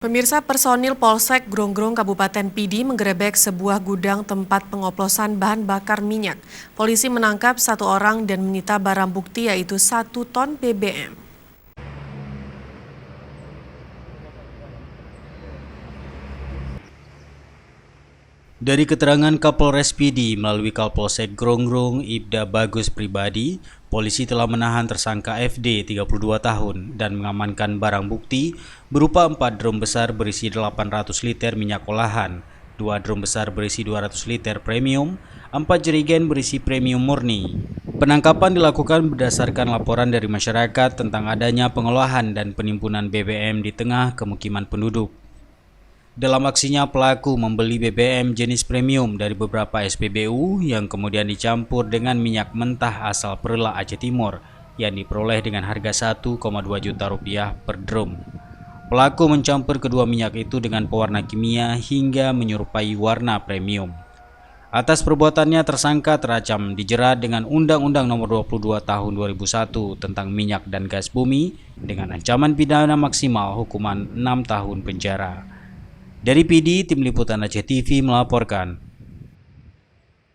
Pemirsa, personil Polsek Gronggrong Kabupaten Pidi menggerebek sebuah gudang tempat pengoplosan bahan bakar minyak. Polisi menangkap 1 orang dan menyita barang bukti yaitu 1 ton BBM. Dari keterangan Kapolres Pidi melalui Kapolsek Gronggrong Ibda Bagus Pribadi, polisi telah menahan tersangka FD 32 tahun dan mengamankan barang bukti berupa 4 drum besar berisi 800 liter minyak olahan, 2 drum besar berisi 200 liter premium, 4 jerigen berisi premium murni. Penangkapan dilakukan berdasarkan laporan dari masyarakat tentang adanya pengolahan dan penimbunan BBM di tengah pemukiman penduduk. Dalam aksinya, pelaku membeli BBM jenis premium dari beberapa SPBU yang kemudian dicampur dengan minyak mentah asal Perla Aceh Timur yang diperoleh dengan harga 1,2 juta rupiah per drum. Pelaku mencampur kedua minyak itu dengan pewarna kimia hingga menyerupai warna premium. Atas perbuatannya, tersangka terancam dijerat dengan Undang-Undang Nomor 22 Tahun 2001 tentang minyak dan gas bumi dengan ancaman pidana maksimal hukuman 6 tahun penjara. Dari Pidi, Tim Liputan Aceh TV melaporkan.